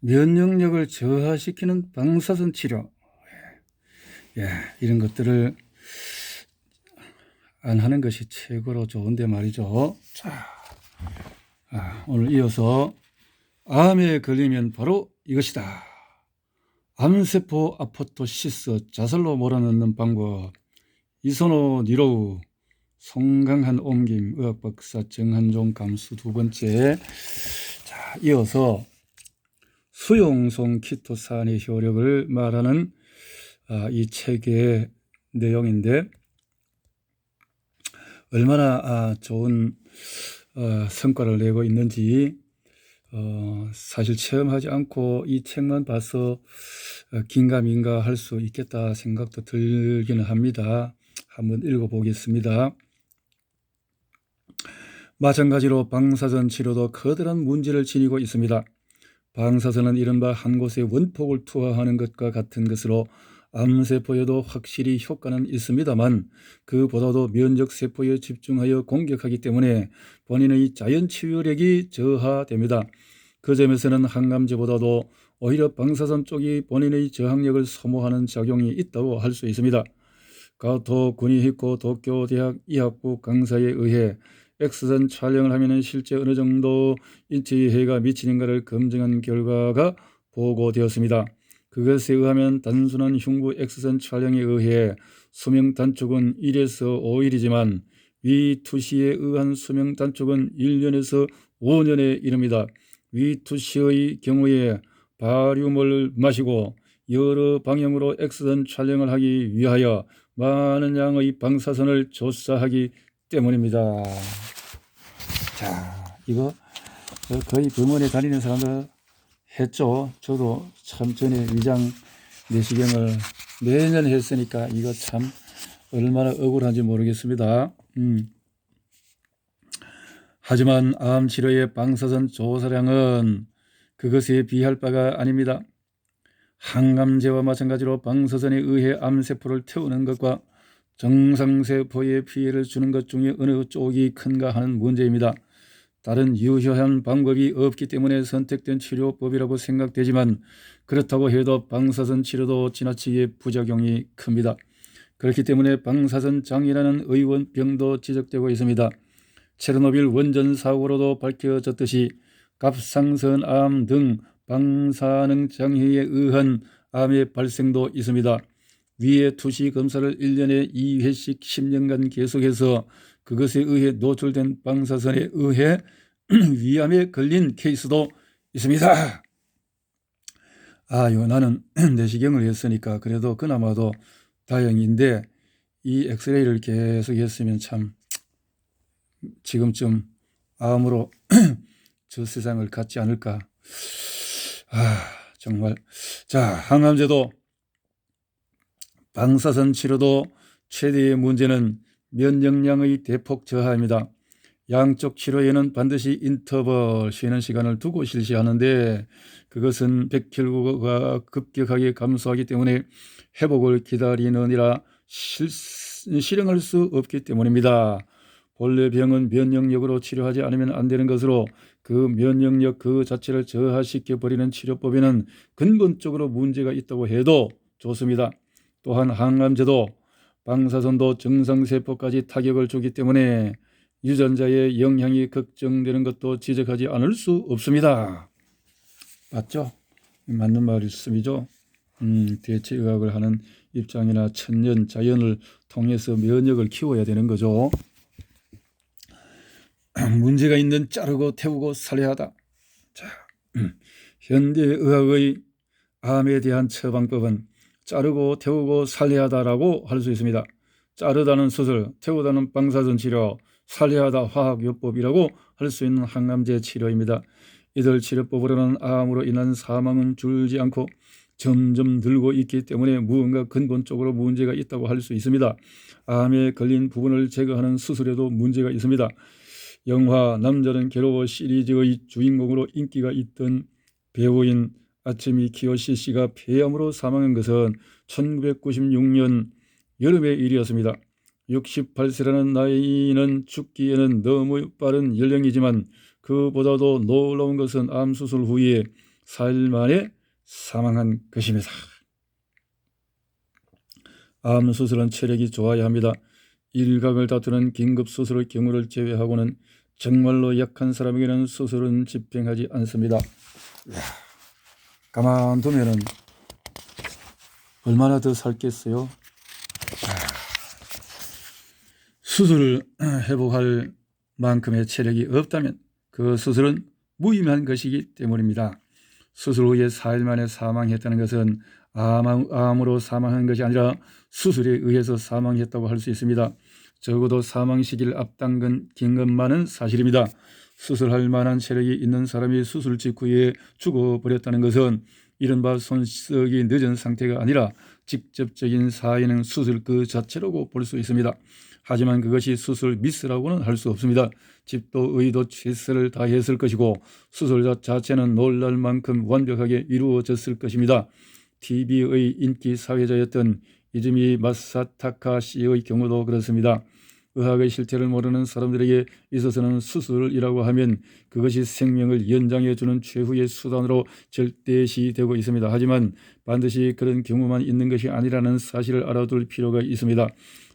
면역력을 저하시키는 방사선 치료, 이런 것들을 안 하는 것이 최고로 좋은데 말이죠. 자, 오늘 이어서 암에 걸리면 바로 이것이다. 암세포 아포토시스 자살로 몰아넣는 방법. 이선호 니로우 송강한 옮김 의학박사 정한종 감수 두 번째. 자, 이어서 수용성 키토산의 효력을 말하는 이 책의 내용인데 얼마나 좋은 성과를 내고 있는지 사실 체험하지 않고 이 책만 봐서 긴가민가 할 수 있겠다 생각도 들기는 합니다. 한번 읽어보겠습니다. 마찬가지로 방사선 치료도 커다란 문제를 지니고 있습니다. 방사선은 이른바 한 곳에 원폭을 투하하는 것과 같은 것으로 암세포에도 확실히 효과는 있습니다만 그보다도 면역세포에 집중하여 공격하기 때문에 본인의 자연치유력이 저하됩니다. 그 점에서는 항암제보다도 오히려 방사선 쪽이 본인의 저항력을 소모하는 작용이 있다고 할 수 있습니다. 가토 구니히코 도쿄대학 의학부 강사에 의해 엑스선 촬영을 하면 실제 어느 정도 인체에 해가 미치는가를 검증한 결과가 보고되었습니다. 그것에 의하면 단순한 흉부 엑스선 촬영에 의해 수명 단축은 1에서 5일이지만 위투시에 의한 수명 단축은 1년에서 5년에 이릅니다. 위투시의 경우에 바륨을 마시고 여러 방향으로 엑스선 촬영을 하기 위하여 많은 양의 방사선을 조사하기 때문입니다. 자, 이거 거의 병원에 다니는 사람들 했죠. 저도 참 전에 위장 내시경을 매년 했으니까 이거 참 얼마나 억울한지 모르겠습니다. 하지만 암 치료의 방사선 조사량은 그것에 비할 바가 아닙니다. 항암제와 마찬가지로 방사선에 의해 암세포를 태우는 것과 정상세포에 피해를 주는 것 중에 어느 쪽이 큰가 하는 문제입니다. 다른 유효한 방법이 없기 때문에 선택된 치료법이라고 생각되지만 그렇다고 해도 방사선 치료도 지나치게 부작용이 큽니다. 그렇기 때문에 방사선 장애라는 의원병도 지적되고 있습니다. 체르노빌 원전 사고로도 밝혀졌듯이 갑상선암 등 방사능 장애에 의한 암의 발생도 있습니다. 위의 투시 검사를 1년에 2회씩 10년간 계속해서 그것에 의해 노출된 방사선에 의해 위암에 걸린 케이스도 있습니다. 나는 내시경을 했으니까 그래도 그나마도 다행인데 이 엑스레이를 계속 했으면 참 지금쯤 암으로 저 세상을 갖지 않을까. 정말. 자, 항암제도 방사선 치료도 최대의 문제는 면역량의 대폭 저하입니다. 양쪽 치료에는 반드시 인터벌 쉬는 시간을 두고 실시하는데 그것은 백혈구가 급격하게 감소하기 때문에 회복을 기다리느니라 실행할 수 없기 때문입니다. 본래 병은 면역력으로 치료하지 않으면 안 되는 것으로 그 면역력 그 자체를 저하시켜버리는 치료법에는 근본적으로 문제가 있다고 해도 좋습니다. 또한 항암제도 방사선도 정상세포까지 타격을 주기 때문에 유전자의 영향이 걱정되는 것도 지적하지 않을 수 없습니다. 맞죠? 맞는 말씀이죠. 대체의학을 하는 입장이나 천년 자연을 통해서 면역을 키워야 되는 거죠. 문제가 있는 자르고 태우고 살해야 하다. 자, 현대의학의 암에 대한 처방법은 자르고 태우고 살해하다라고 할 수 있습니다. 자르다는 수술, 태우다는 방사선 치료, 살해하다 화학요법이라고 할 수 있는 항암제 치료입니다. 이들 치료법으로는 암으로 인한 사망은 줄지 않고 점점 늘고 있기 때문에 무언가 근본적으로 문제가 있다고 할 수 있습니다. 암에 걸린 부분을 제거하는 수술에도 문제가 있습니다. 영화 남자는 괴로워 시리즈의 주인공으로 인기가 있던 배우인 아츠미 키요시 씨가 폐암으로 사망한 것은 1996년 여름의 일이었습니다. 68세라는 나이는 죽기에는 너무 빠른 연령이지만 그보다도 놀라운 것은 암 수술 후에 4일 만에 사망한 것입니다. 암 수술은 체력이 좋아야 합니다. 일각을 다투는 긴급 수술의 경우를 제외하고는 정말로 약한 사람에게는 수술은 집행하지 않습니다. 가만두면은 얼마나 더 살겠어요? 수술을 회복할 만큼의 체력이 없다면 그 수술은 무의미한 것이기 때문입니다. 수술 후에 4일 만에 사망했다는 것은 암으로 사망한 것이 아니라 수술에 의해서 사망했다고 할 수 있습니다. 적어도 사망 시기를 앞당긴 것만은 사실입니다. 수술할 만한 체력이 있는 사람이 수술 직후에 죽어버렸다는 것은 이른바 손석이 늦은 상태가 아니라 직접적인 사인은 수술 그 자체라고 볼 수 있습니다. 하지만 그것이 수술 미스라고는 할 수 없습니다. 집도 의도 최선을 다했을 것이고 수술 자체는 놀랄 만큼 완벽하게 이루어졌을 것입니다. TV의 인기 사회자였던 이즈미 마사타카 씨의 경우도 그렇습니다. 의학의 실체를 모르는 사람들에게 있어서는 수술이라고 하면 그것이 생명을 연장해주는 최후의 수단으로 절대시되고 있습니다. 하지만 반드시 그런 경우만 있는 것이 아니라는 사실을 알아둘 필요가 있습니다.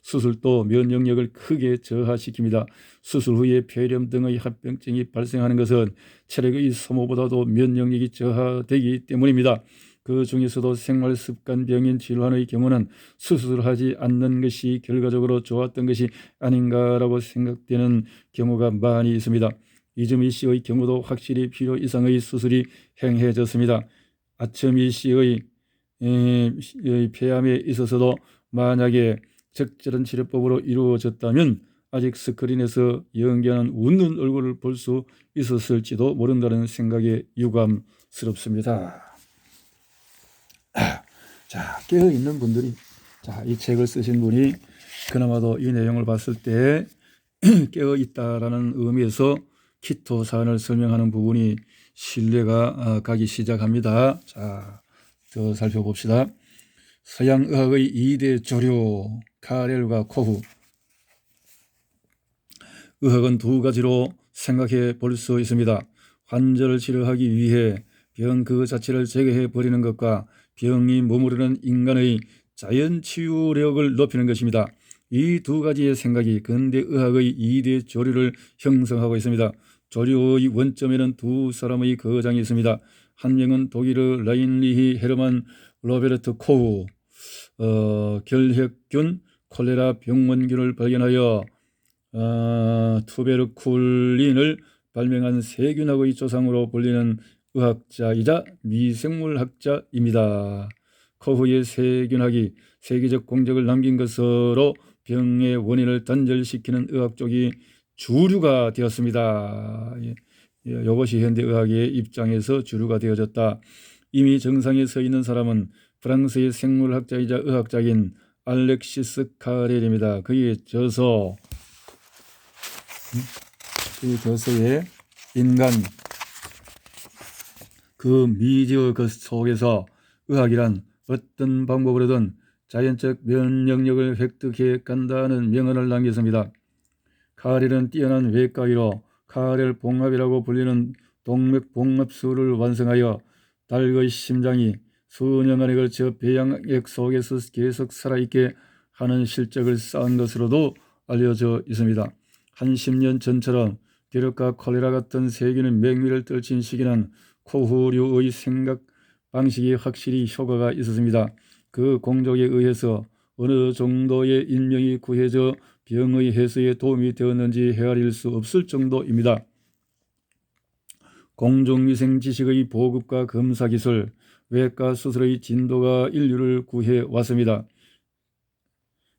수술도 면역력을 크게 저하시킵니다. 수술 후에 폐렴 등의 합병증이 발생하는 것은 체력의 소모보다도 면역력이 저하되기 때문입니다. 그 중에서도 생활습관병인 질환의 경우는 수술하지 않는 것이 결과적으로 좋았던 것이 아닌가라고 생각되는 경우가 많이 있습니다. 이즈미 씨의 경우도 확실히 필요 이상의 수술이 행해졌습니다. 아츠미 씨의 폐암에 있어서도 만약에 적절한 치료법으로 이루어졌다면 아직 스크린에서 연기하는 웃는 얼굴을 볼 수 있었을지도 모른다는 생각에 유감스럽습니다. 자, 깨어있는 분들이, 이 책을 쓰신 분이 그나마도 이 내용을 봤을 때 깨어있다라는 의미에서 키토 사안을 설명하는 부분이 신뢰가 가기 시작합니다. 자, 더 살펴봅시다. 서양의학의 2대 조류, 카렐과 코후. 의학은 두 가지로 생각해 볼 수 있습니다. 환자를 치료하기 위해 병 그 자체를 제거해 버리는 것과 병이 머무르는 인간의 자연 치유력을 높이는 것입니다. 이 두 가지의 생각이 근대 의학의 2대 조류를 형성하고 있습니다. 조류의 원점에는 두 사람의 거장이 있습니다. 한 명은 독일의 라인리히 헤르만 로베르트 코후, 결핵균, 콜레라 병원균을 발견하여 투베르쿨린을 발명한 세균학의 조상으로 불리는 의학자이자 미생물학자입니다. 코후의 세균학이 세계적 공적을 남긴 것으로 병의 원인을 단절시키는 의학 쪽이 주류가 되었습니다. 이것이 현대의학의 입장에서 주류가 되어졌다. 이미 정상에 서 있는 사람은 프랑스의 생물학자이자 의학자인 알렉시스 카렐입니다. 그의 저서에 인간 그 미지의 그 속에서 의학이란 어떤 방법으로든 자연적 면역력을 획득해 간다는 명언을 남겼습니다. 카렐은 뛰어난 외과의로 카렐 봉합이라고 불리는 동맥봉합술을 완성하여 닭의 심장이 수년간에 걸쳐 배양액 속에서 계속 살아있게 하는 실적을 쌓은 것으로도 알려져 있습니다. 한 10년 전처럼 대륙과 콜레라 같은 세균의 맹위를 떨친 시기는 코후류의 생각 방식이 확실히 효과가 있었습니다. 그 공적에 의해서 어느 정도의 인명이 구해져 병의 해소에 도움이 되었는지 헤아릴 수 없을 정도입니다. 공중위생 지식의 보급과 검사 기술, 외과 수술의 진도가 인류를 구해왔습니다.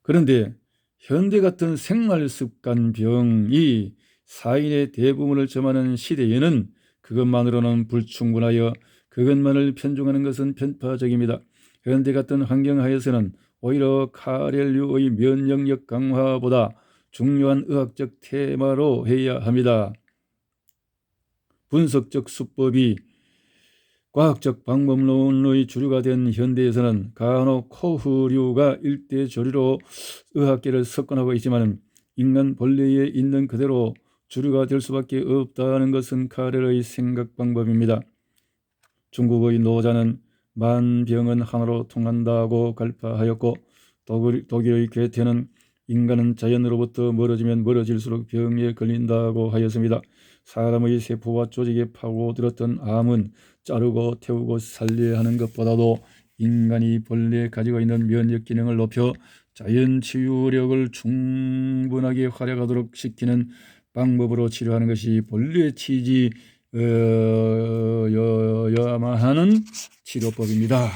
그런데 현대 같은 생활습관병이 사인의 대부분을 점하는 시대에는 그것만으로는 불충분하여 그것만을 편중하는 것은 편파적입니다. 현대 같은 환경하에서는 오히려 카렐류의 면역력 강화보다 중요한 의학적 테마로 해야 합니다. 분석적 수법이 과학적 방법론의 주류가 된 현대에서는 간혹 코후류가 일대 조류로 의학계를 석권하고 있지만 인간 본래에 있는 그대로 주류가 될 수밖에 없다는 것은 카렐의 생각 방법입니다. 중국의 노자는 만병은 하나로 통한다고 갈파하였고, 독일의 괴테는 인간은 자연으로부터 멀어지면 멀어질수록 병에 걸린다고 하였습니다. 사람의 세포와 조직에 파고들었던 암은 자르고 태우고 살려야 하는 것보다도 인간이 본래 가지고 있는 면역 기능을 높여 자연 치유력을 충분하게 활약하도록 시키는 방법으로 치료하는 것이 본래 취지여야만 하는 치료법입니다.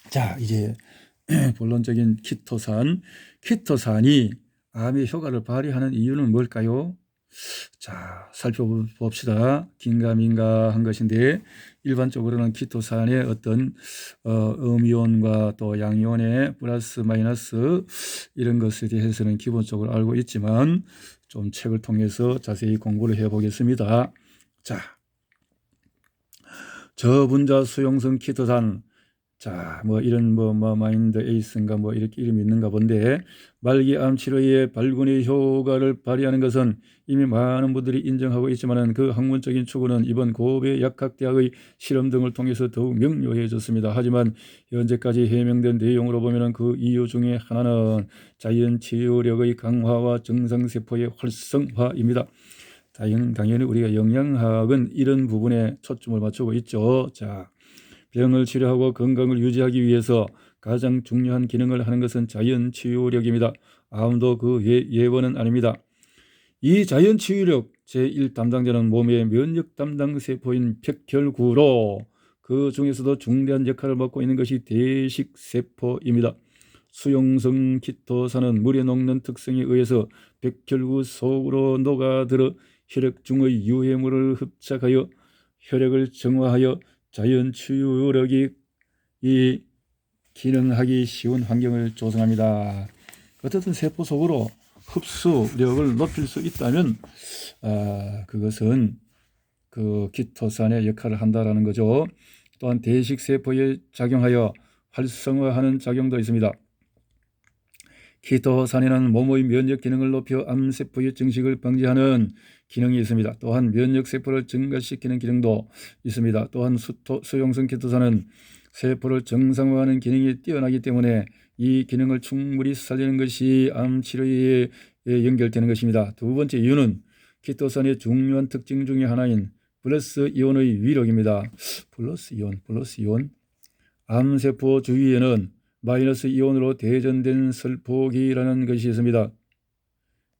자, 이제 본론적인 키토산이 암의 효과를 발휘하는 이유는 뭘까요? 자, 살펴봅시다. 긴가민가한 것인데, 일반적으로는 키토산의 어떤 음이온과 또 양이온의 플러스 마이너스 이런 것에 대해서는 기본적으로 알고 있지만 좀 책을 통해서 자세히 공부를 해보겠습니다. 자, 저분자 수용성 키토산, 자, 이런 마인드 에이스인가 이렇게 이름이 있는가 본데, 말기암 치료에 발군의 효과를 발휘하는 것은 이미 많은 분들이 인정하고 있지만은 그 학문적인 추구는 이번 고베 약학대학의 실험 등을 통해서 더욱 명료해졌습니다. 하지만 현재까지 해명된 내용으로 보면은 그 이유 중에 하나는 자연 치유력의 강화와 정상세포의 활성화입니다. 당연히 우리가 영양학은 이런 부분에 초점을 맞추고 있죠. 자, 병을 치료하고 건강을 유지하기 위해서 가장 중요한 기능을 하는 것은 자연 치유력입니다. 암도 그 예외는 아닙니다. 이 자연 치유력 제1 담당자는 몸의 면역 담당 세포인 백혈구로 그 중에서도 중대한 역할을 맡고 있는 것이 대식세포입니다. 수용성 키토산은 물에 녹는 특성에 의해서 백혈구 속으로 녹아들어 혈액 중의 유해물을 흡착하여 혈액을 정화하여 자연 치유력이 기능하기 쉬운 환경을 조성합니다. 어떻든 세포 속으로 흡수력을 높일 수 있다면 그것은 그 키토산의 역할을 한다라는 거죠. 또한 대식세포에 작용하여 활성화하는 작용도 있습니다. 키토산에는 몸의 면역 기능을 높여 암세포의 증식을 방지하는 기능이 있습니다. 또한 면역세포를 증가시키는 기능도 있습니다. 또한 수용성 키토산은 세포를 정상화하는 기능이 뛰어나기 때문에 이 기능을 충분히 살리는 것이 암 치료에 연결되는 것입니다. 두 번째 이유는 키토산의 중요한 특징 중에 하나인 플러스 이온의 위력입니다. 플러스 이온. 암세포 주위에는 마이너스 이온으로 대전된 설포기라는 것이 있습니다.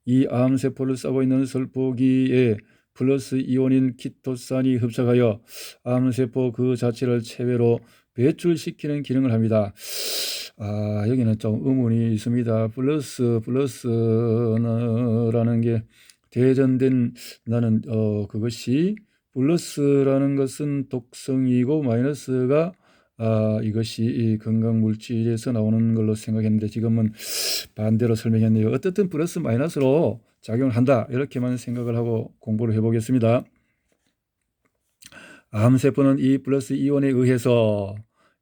이 암세포를 싸고 있는 설포기에 플러스 이온인 키토산이 흡착하여 암세포 그 자체를 체외로 배출시키는 기능을 합니다. 여기는 좀 의문이 있습니다. 플러스라는 게 대전된, 나는 그것이 플러스라는 것은 독성이고 마이너스가 이것이 이 건강물질에서 나오는 걸로 생각했는데 지금은 반대로 설명했네요. 어쨌든 플러스 마이너스로 작용을 한다, 이렇게만 생각을 하고 공부를 해보겠습니다. 암세포는 이 플러스 이온에 의해서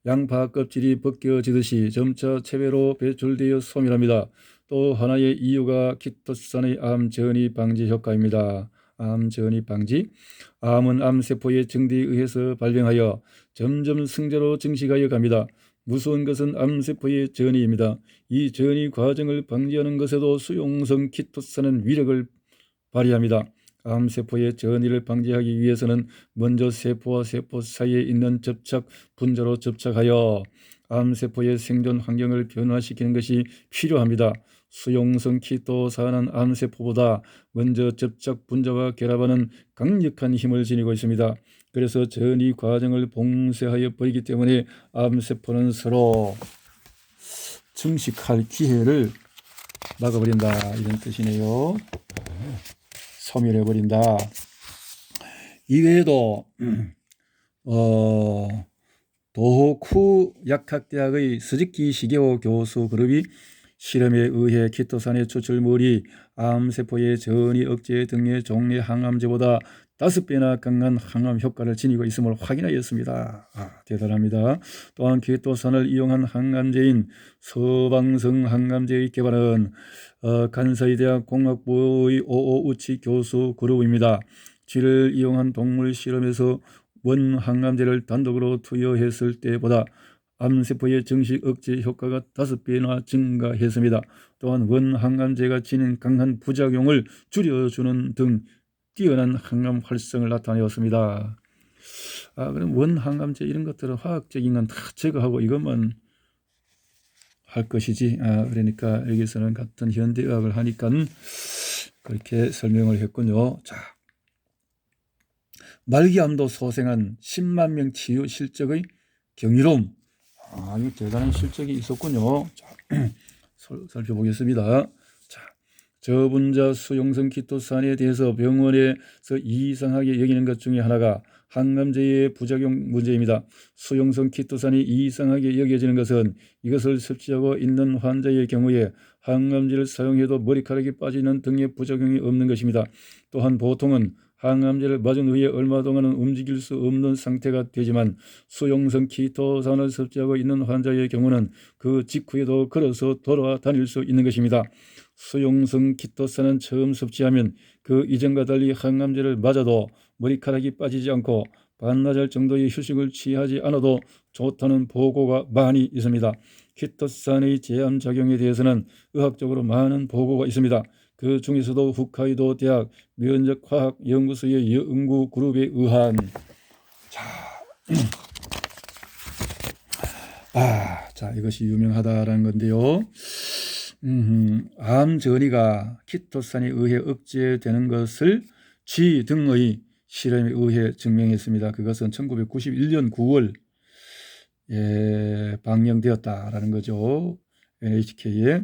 양파 껍질이 벗겨지듯이 점차 체외로 배출되어 소멸합니다. 또 하나의 이유가 키토산의 암 전이 방지 효과입니다. 암 전이 방지. 암은 암세포의 증대에 의해서 발병하여 점점 승자로 증식하여 갑니다. 무서운 것은 암세포의 전이입니다. 이 전이 과정을 방지하는 것에도 수용성 키토산은 위력을 발휘합니다. 암세포의 전이를 방지하기 위해서는 먼저 세포와 세포 사이에 있는 접착 분자로 접착하여 암세포의 생존 환경을 변화시키는 것이 필요합니다. 수용성 키토산은 암세포보다 먼저 접착 분자와 결합하는 강력한 힘을 지니고 있습니다. 그래서 전이 과정을 봉쇄하여 버리기 때문에 암세포는 서로 증식할 기회를 막아버린다, 이런 뜻이네요. 소멸해버린다. 이외에도 도호쿠 약학대학의 스즈키 시게오 교수 그룹이 실험에 의해 키토산의 추출물이 암세포의 전이 억제 등의 종래 항암제보다 5배나 강한 항암 효과를 지니고 있음을 확인하였습니다. 대단합니다. 또한 키토산을 이용한 항암제인 서방성 항암제의 개발은 간사이 대학 공학부의 오오우치 교수 그룹입니다. 쥐를 이용한 동물 실험에서 원항암제를 단독으로 투여했을 때보다 암세포의 증식 억제 효과가 5배나 증가했습니다. 또한 원항암제가 지닌 강한 부작용을 줄여주는 등 뛰어난 항암 활성을 나타내었습니다. 그럼 원항암제 이런 것들은 화학적인 건 다 제거하고 이것만 할 것이지. 그러니까 여기서는 같은 현대의학을 하니까 그렇게 설명을 했군요. 자, 말기암도 소생한 10만 명 치유 실적의 경이로움. 이거 대단한 실적이 있었군요. 자, 살펴보겠습니다. 자, 저분자 수용성 키토산에 대해서 병원에서 이상하게 여기는 것 중에 하나가 항암제의 부작용 문제입니다. 수용성 키토산이 이상하게 여겨지는 것은 이것을 섭취하고 있는 환자의 경우에 항암제를 사용해도 머리카락이 빠지는 등의 부작용이 없는 것입니다. 또한 보통은 항암제를 맞은 후에 얼마 동안은 움직일 수 없는 상태가 되지만 수용성 키토산을 섭취하고 있는 환자의 경우는 그 직후에도 걸어서 돌아다닐 수 있는 것입니다. 수용성 키토산은 처음 섭취하면 그 이전과 달리 항암제를 맞아도 머리카락이 빠지지 않고 반나절 정도의 휴식을 취하지 않아도 좋다는 보고가 많이 있습니다. 키토산의 제한작용에 대해서는 의학적으로 많은 보고가 있습니다. 그 중에서도 홋카이도 대학 면역화학연구소의 연구 그룹에 의한 자, 이것이 유명하다라는 건데요. 암 전이가 키토산에 의해 억제되는 것을 쥐 등의 실험에 의해 증명했습니다. 그것은 1991년 9월 방영되었다라는 거죠. NHK에.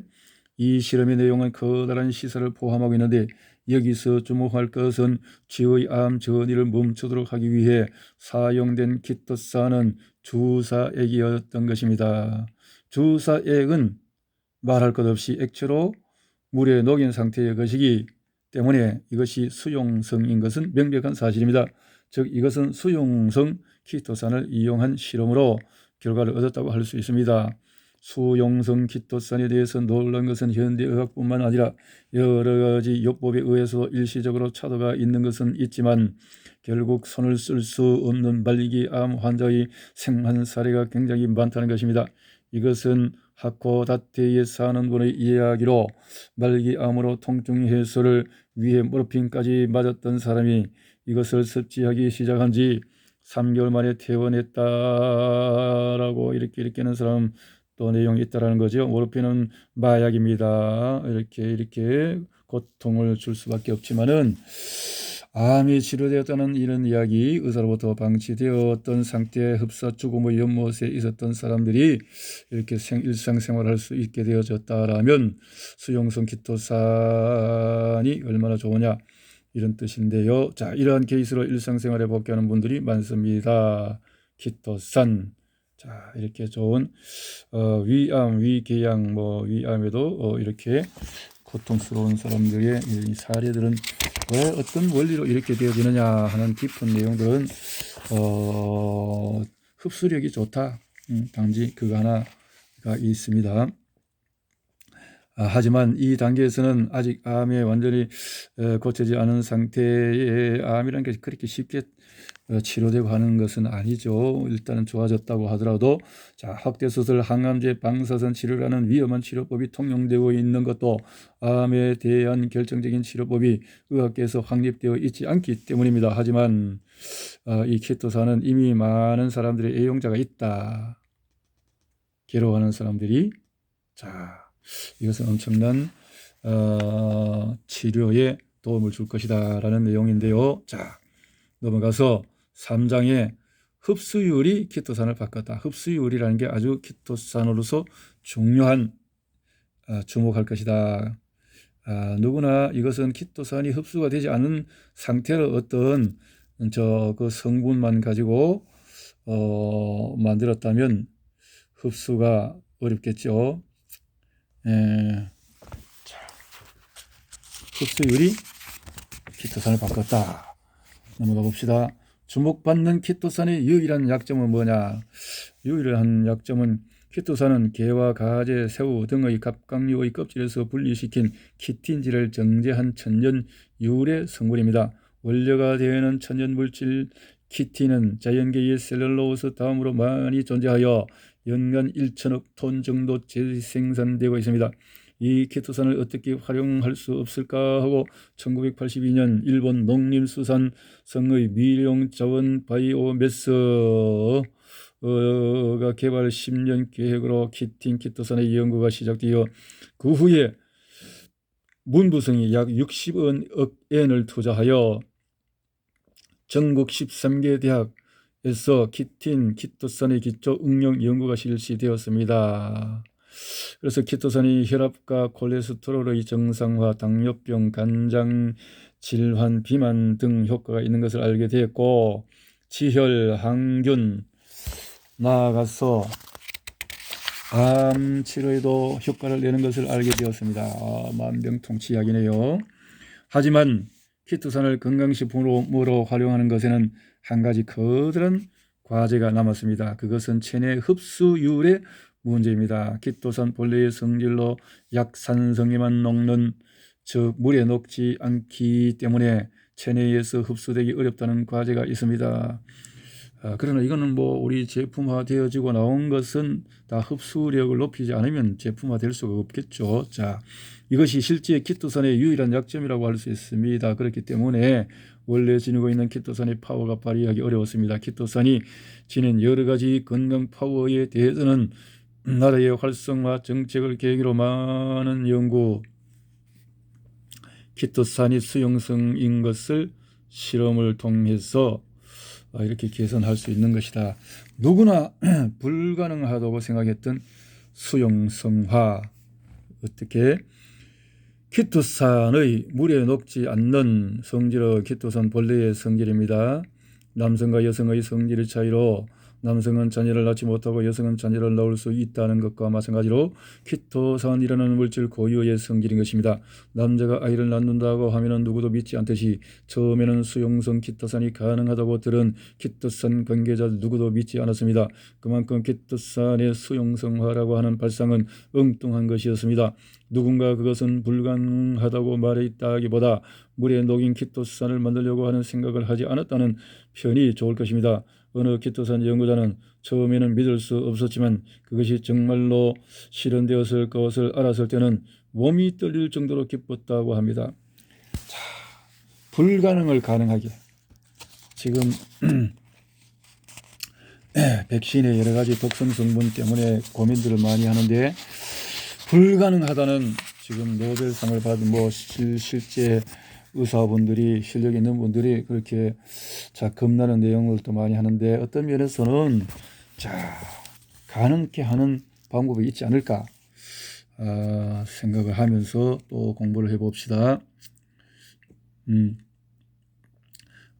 이 실험의 내용은 커다란 시설을 포함하고 있는데 여기서 주목할 것은 쥐의 암 전이를 멈추도록 하기 위해 사용된 키토산은 주사액이었던 것입니다. 주사액은 말할 것 없이 액체로 물에 녹인 상태의 것이기 때문에 이것이 수용성인 것은 명백한 사실입니다. 즉 이것은 수용성 키토산을 이용한 실험으로 결과를 얻었다고 할 수 있습니다. 수용성 키토산에 대해서 놀란 것은 현대의학뿐만 아니라 여러 가지 요법에 의해서 일시적으로 차도가 있는 것은 있지만 결국 손을 쓸 수 없는 말기암 환자의 생환 사례가 굉장히 많다는 것입니다. 이것은 하코다테에 사는 분의 이야기로 말기암으로 통증 해소를 위해 모르핀까지 맞았던 사람이 이것을 섭취하기 시작한 지 3개월 만에 퇴원했다라고 이렇게 하는 사람 또 내용이 있다라는 거죠. 모르핀은 마약입니다. 이렇게 고통을 줄 수밖에 없지만은 암이 치료되었다는 이런 이야기, 의사로부터 방치되었던 상태의 흡사 죽음의 연못에 있었던 사람들이 이렇게 일상생활할 수 있게 되어졌다라면 수용성 키토산이 얼마나 좋으냐 이런 뜻인데요. 자, 이러한 케이스로 일상생활에 복귀하는 분들이 많습니다. 키토산. 자, 이렇게 좋은 위암, 위궤양, 위암에도 이렇게 고통스러운 사람들의 이 사례들은 왜 어떤 원리로 이렇게 되어지느냐 하는 깊은 내용들은 흡수력이 좋다. 단지 그거 하나가 있습니다. 하지만 이 단계에서는 아직 암에 완전히 고쳐지지 않은 상태의 암이라는 게 그렇게 쉽게 치료되고 하는 것은 아니죠. 일단은 좋아졌다고 하더라도 자, 확대수술, 항암제, 방사선 치료라는 위험한 치료법이 통용되고 있는 것도 암에 대한 결정적인 치료법이 의학계에서 확립되어 있지 않기 때문입니다. 하지만 이 키토산은 이미 많은 사람들의 애용자가 있다. 괴로워하는 사람들이. 자, 이것은 엄청난 치료에 도움을 줄 것이다 라는 내용인데요. 자, 넘어가서 3장에 흡수율이 키토산을 바꿨다. 흡수율이라는 게 아주 키토산으로서 중요한 주목할 것이다. 누구나 이것은 키토산이 흡수가 되지 않은 상태로 어떤 그 성분만 가지고 만들었다면 흡수가 어렵겠죠. 흡수율이 키토산을 바꿨다. 넘어가 봅시다. 주목받는 키토산의 유일한 약점은 뭐냐? 유일한 약점은 키토산은 게와 가재, 새우 등의 갑각류의 껍질에서 분리시킨 키틴질을 정제한 천연 유래 성분입니다. 원료가 되는 천연물질 키틴은 자연계의 셀룰로스 다음으로 많이 존재하여 연간 1천억 톤 정도 재생산되고 있습니다. 이 키토산을 어떻게 활용할 수 없을까 하고 1982년 일본 농림수산성의 미룡자원 바이오매스가 개발 10년 계획으로 키틴 키토산의 연구가 시작되어 그 후에 문부성이 약 60억 엔을 투자하여 전국 13개 대학에서 키틴, 키토산의 기초 응용 연구가 실시되었습니다. 그래서 키토산이 혈압과 콜레스테롤의 정상화, 당뇨병, 간장 질환, 비만 등 효과가 있는 것을 알게 되었고, 지혈, 항균, 나아가서 암 치료에도 효과를 내는 것을 알게 되었습니다. 만병통치약이네요. 하지만 키토산을 건강식품으로 활용하는 것에는 한 가지 커다란 과제가 남았습니다. 그것은 체내 흡수율의 문제입니다. 키토산 본래의 성질로 약산성에만 녹는, 즉 물에 녹지 않기 때문에 체내에서 흡수되기 어렵다는 과제가 있습니다. 그러나 이거는 뭐 우리 제품화 되어지고 나온 것은 다 흡수력을 높이지 않으면 제품화 될 수가 없겠죠. 자, 이것이 실제 키토산의 유일한 약점이라고 할 수 있습니다. 그렇기 때문에 원래 지니고 있는 키토산의 파워가 발휘하기 어려웠습니다. 키토산이 지닌 여러 가지 건강 파워에 대해서는 나라의 활성화 정책을 계기로 많은 연구, 키토산이 수용성인 것을 실험을 통해서 이렇게 개선할 수 있는 것이다. 누구나 불가능하다고 생각했던 수용성화, 어떻게 키토산의 물에 녹지 않는 성질은 키토산 본래의 성질입니다. 남성과 여성의 성질의 차이로 남성은 자녀를 낳지 못하고 여성은 자녀를 낳을 수 있다는 것과 마찬가지로 키토산이라는 물질 고유의 성질인 것입니다. 남자가 아이를 낳는다고 하면 누구도 믿지 않듯이 처음에는 수용성 키토산이 가능하다고 들은 키토산 관계자 누구도 믿지 않았습니다. 그만큼 키토산의 수용성화라고 하는 발상은 엉뚱한 것이었습니다. 누군가 그것은 불가능하다고 말했다기보다 물에 녹인 키토산을 만들려고 하는 생각을 하지 않았다는 편이 좋을 것입니다. 어느 키토산 연구자는 처음에는 믿을 수 없었지만 그것이 정말로 실현되었을 것을 알았을 때는 몸이 떨릴 정도로 기뻤다고 합니다. 자, 불가능을 가능하게. 지금 백신의 여러 가지 독성 성분 때문에 고민들을 많이 하는데, 불가능하다는 지금 노벨상을 받은 실제 의사분들이, 실력 있는 분들이 그렇게 겁나는 내용을 또 많이 하는데, 어떤 면에서는 가능케 하는 방법이 있지 않을까 생각을 하면서 또 공부를 해봅시다.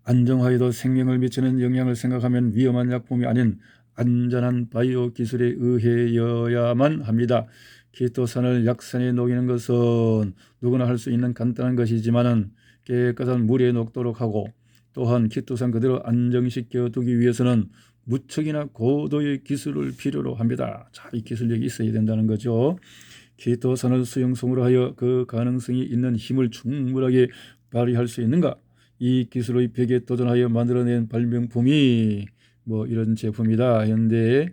안정화에도 생명을 미치는 영향을 생각하면 위험한 약품이 아닌 안전한 바이오 기술에 의해여야만 합니다. 키토산을 약산에 녹이는 것은 누구나 할 수 있는 간단한 것이지만은 깨끗한 물에 녹도록 하고, 또한 키토산 그대로 안정시켜 두기 위해서는 무척이나 고도의 기술을 필요로 합니다. 자, 이 기술력이 있어야 된다는 거죠. 키토산을 수용성으로 하여 그 가능성이 있는 힘을 충분하게 발휘할 수 있는가? 이 기술의 벽에 도전하여 만들어낸 발명품이 이런 제품이다. 현대에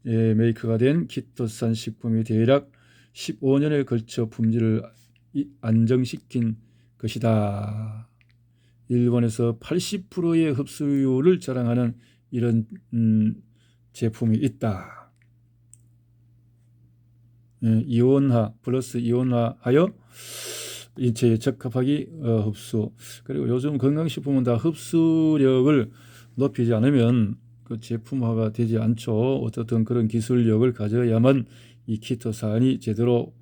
메이크가 된 키토산 식품이 대략 15년에 걸쳐 품질을 안정시킨 것이다. 일본에서 80%의 흡수율을 자랑하는 이런 제품이 있다. 이온화 플러스 이온화하여 인체에 적합하게 흡수. 그리고 요즘 건강식품은 다 흡수력을 높이지 않으면 그 제품화가 되지 않죠. 어떻든 그런 기술력을 가져야만 이 키토산이 제대로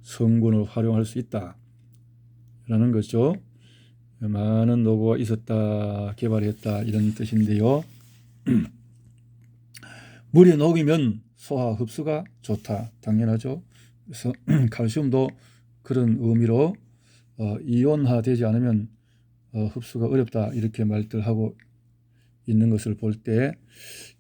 성분을 활용할 수 있다라는 거죠. 많은 노고가 있었다, 개발했다, 이런 뜻인데요. 물에 녹이면 소화 흡수가 좋다, 당연하죠. 그래서 칼슘도 그런 의미로 이온화되지 않으면 흡수가 어렵다, 이렇게 말들 하고 있는 것을 볼 때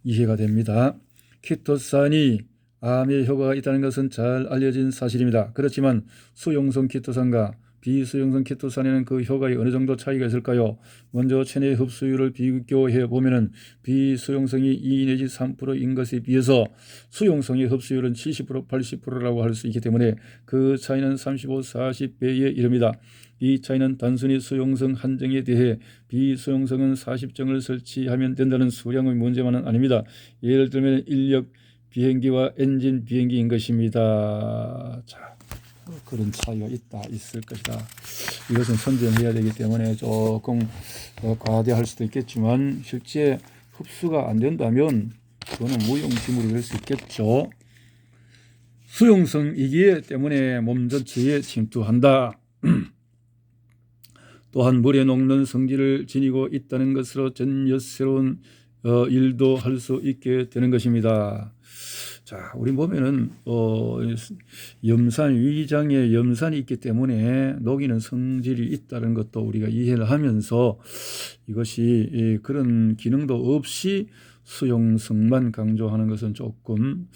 이해가 됩니다. 키토산이 암에 효과가 있다는 것은 잘 알려진 사실입니다. 그렇지만 수용성 키토산과 비수용성 키토산에는 그 효과에 어느 정도 차이가 있을까요? 먼저 체내 흡수율을 비교해 보면은 비수용성이 2 내지 3%인 것에 비해서 수용성의 흡수율은 70% 80%라고 할 수 있기 때문에 그 차이는 35, 40배에 이릅니다. 이 차이는 단순히 수용성 한정에 대해 비수용성은 40정을 설치하면 된다는 수량의 문제만은 아닙니다. 예를 들면 인력 비행기와 엔진 비행기인 것입니다. 자, 그런 차이가 있을 것이다. 이것은 선점해야 되기 때문에 조금 과대할 수도 있겠지만 실제 흡수가 안 된다면 그거는 무용지물이 될 수 있겠죠. 수용성이기 때문에 몸 전체에 침투한다. 또한 물에 녹는 성질을 지니고 있다는 것으로 전혀 새로운 일도 할 수 있게 되는 것입니다. 자, 우리 몸에는 염산, 위장에 염산이 있기 때문에 녹이는 성질이 있다는 것도 우리가 이해를 하면서 이것이 그런 기능도 없이 수용성만 강조하는 것은 조금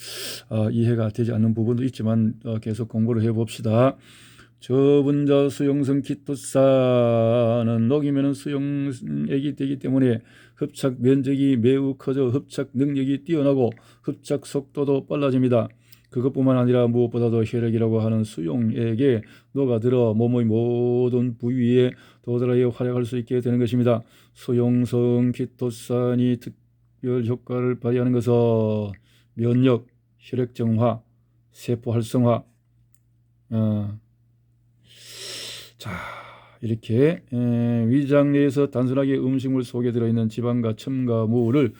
이해가 되지 않는 부분도 있지만 계속 공부를 해봅시다. 저분자 수용성 키토산은 녹이면 수용액이 되기 때문에 흡착 면적이 매우 커져 흡착 능력이 뛰어나고 흡착 속도도 빨라집니다. 그것뿐만 아니라 무엇보다도 혈액이라고 하는 수용액에 녹아들어 몸의 모든 부위에 도드라에 활약할 수 있게 되는 것입니다. 수용성 키토산이 특별 효과를 발휘하는 것은 면역, 혈액 정화, 세포 활성화, 자, 이렇게 위장 내에서 단순하게 음식물 속에 들어있는 지방과 첨가물을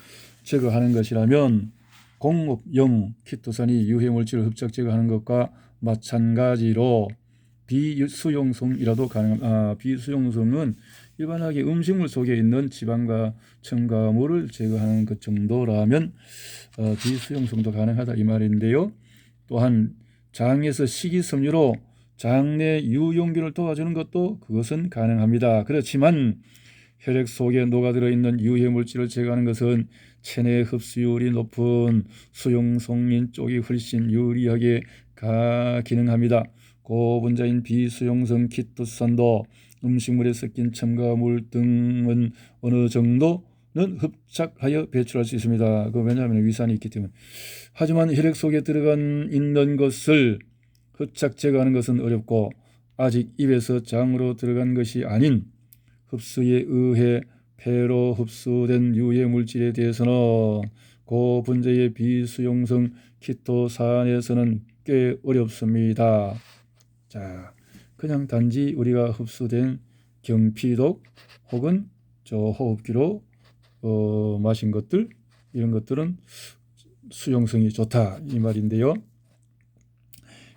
제거하는 것이라면 공업용 키토산이 유해물질을 흡착 제거하는 것과 마찬가지로 비수용성이라도 비수용성은 일반하게 음식물 속에 있는 지방과 첨가물을 제거하는 것 정도라면 비수용성도 가능하다 이 말인데요. 또한 장에서 식이섬유로 장내 유용균을 도와주는 것도 그것은 가능합니다. 그렇지만 혈액 속에 녹아들어 있는 유해물질을 제거하는 것은 체내 흡수율이 높은 수용성인 쪽이 훨씬 유리하게 기능합니다. 고분자인 비수용성 키토산도 음식물에 섞인 첨가물 등은 어느 정도는 흡착하여 배출할 수 있습니다. 왜냐하면 위산이 있기 때문에. 하지만 혈액 속에 들어간 있는 것을 흡착 제거하는 것은 어렵고 아직 입에서 장으로 들어간 것이 아닌 흡수에 의해 폐로 흡수된 유해 물질에 대해서는 고분자의 비수용성 키토산에서는 꽤 어렵습니다. 자, 그냥 단지 우리가 흡수된 경피독 혹은 호흡기로 마신 것들 이런 것들은 수용성이 좋다 이 말인데요.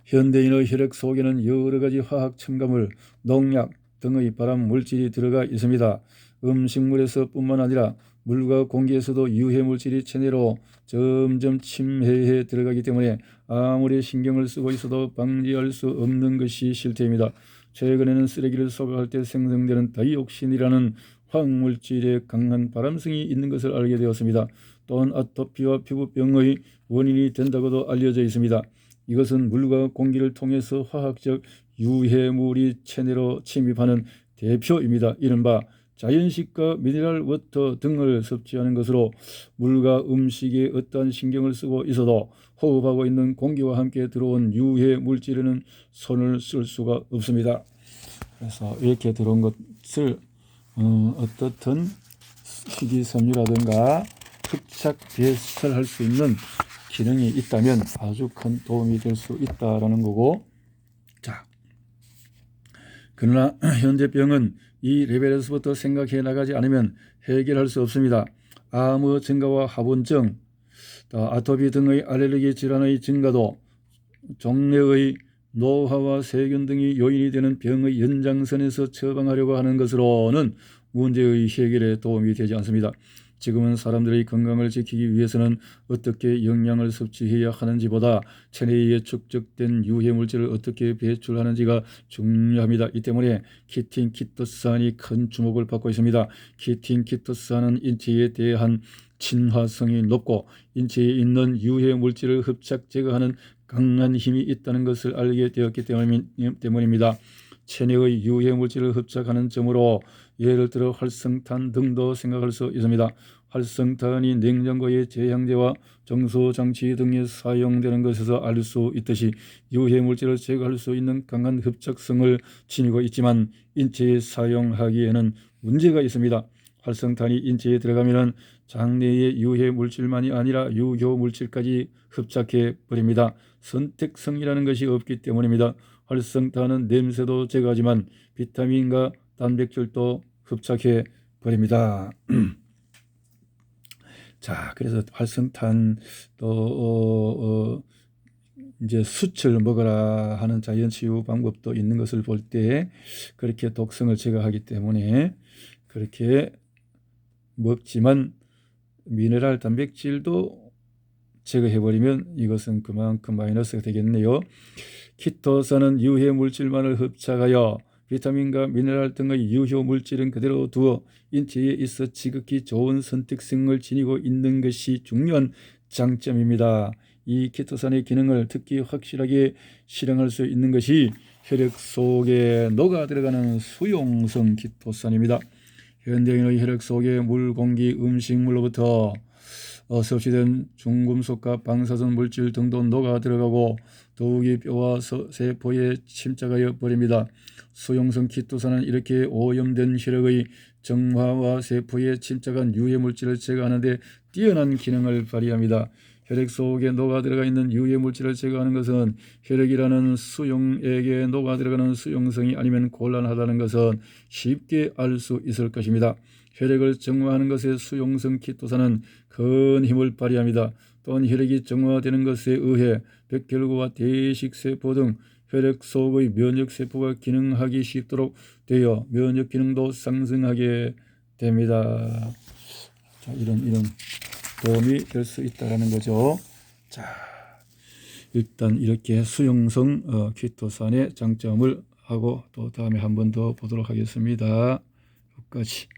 현대인의 혈액 속에는 여러 가지 화학 첨가물, 농약 등의 발암 물질이 들어가 있습니다. 음식물에서 뿐만 아니라 물과 공기에서도 유해 물질이 체내로 점점 침해해 들어가기 때문에 아무리 신경을 쓰고 있어도 방지할 수 없는 것이 실태입니다. 최근에는 쓰레기를 소각할 때 생성되는 다이옥신이라는 화학물질에 강한 발암성이 있는 것을 알게 되었습니다. 또한 아토피와 피부병의 원인이 된다고도 알려져 있습니다. 이것은 물과 공기를 통해서 화학적 유해물이 체내로 침입하는 대표입니다. 이른바 자연식과 미네랄 워터 등을 섭취하는 것으로 물과 음식에 어떠한 신경을 쓰고 있어도 호흡하고 있는 공기와 함께 들어온 유해 물질에는 손을 쓸 수가 없습니다. 그래서 이렇게 들어온 것을 어떻든 식이섬유라든가 흡착 배설할 수 있는 기능이 있다면 아주 큰 도움이 될 수 있다라는 거고, 자, 그러나 현대병은 이 레벨에서부터 생각해 나가지 않으면 해결할 수 없습니다. 암의 증가와 하본증, 아토피 등의 알레르기 질환의 증가도 종래의 노화와 세균 등이 요인이 되는 병의 연장선에서 처방하려고 하는 것으로는 문제의 해결에 도움이 되지 않습니다. 지금은 사람들의 건강을 지키기 위해서는 어떻게 영양을 섭취해야 하는지보다 체내에 축적된 유해물질을 어떻게 배출하는지가 중요합니다. 이 때문에 키틴 키토산이 큰 주목을 받고 있습니다. 키틴 키토산은 인체에 대한 친화성이 높고 인체에 있는 유해물질을 흡착 제거하는 강한 힘이 있다는 것을 알게 되었기 때문입니다. 체내의 유해 물질을 흡착하는 점으로 예를 들어 활성탄 등도 생각할 수 있습니다. 활성탄이 냉장고의 제향제와 정수장치 등에 사용되는 것에서 알 수 있듯이 유해 물질을 제거할 수 있는 강한 흡착성을 지니고 있지만 인체에 사용하기에는 문제가 있습니다. 활성탄이 인체에 들어가면 장내의 유해 물질만이 아니라 유효 물질까지 흡착해 버립니다. 선택성이라는 것이 없기 때문입니다. 활성탄은 냄새도 제거하지만 비타민과 단백질도 흡착해 버립니다. 자, 그래서 활성탄 또 이제 숯을 먹어라 하는 자연치유 방법도 있는 것을 볼 때 그렇게 독성을 제거하기 때문에 그렇게 먹지만 미네랄 단백질도 제거해버리면 이것은 그만큼 마이너스가 되겠네요. 키토산은 유해 물질만을 흡착하여 비타민과 미네랄 등의 유효 물질은 그대로 두어 인체에 있어 지극히 좋은 선택성을 지니고 있는 것이 중요한 장점입니다. 이 키토산의 기능을 특히 확실하게 실행할 수 있는 것이 혈액 속에 녹아 들어가는 수용성 키토산입니다. 현대인의 혈액 속에 물, 공기, 음식물로부터 섭취된 중금속과 방사선 물질 등도 녹아 들어가고 더욱이 뼈와 세포에 침착하여 버립니다. 수용성 키토산은 이렇게 오염된 혈액의 정화와 세포에 침착한 유해 물질을 제거하는 데 뛰어난 기능을 발휘합니다. 혈액 속에 녹아 들어가 있는 유해 물질을 제거하는 것은 혈액이라는 수용액에 녹아 들어가는 수용성이 아니면 곤란하다는 것은 쉽게 알 수 있을 것입니다. 혈액을 정화하는 것에 수용성 키토산은 큰 힘을 발휘합니다. 또한 혈액이 정화되는 것에 의해 백혈구와 대식세포 등 혈액 속의 면역세포가 기능하기 쉽도록 되어 면역 기능도 상승하게 됩니다. 자, 이런 도움이 될 수 있다는 거죠. 자, 일단 이렇게 수용성 키토산의 장점을 하고 또 다음에 한 번 더 보도록 하겠습니다. 여기까지.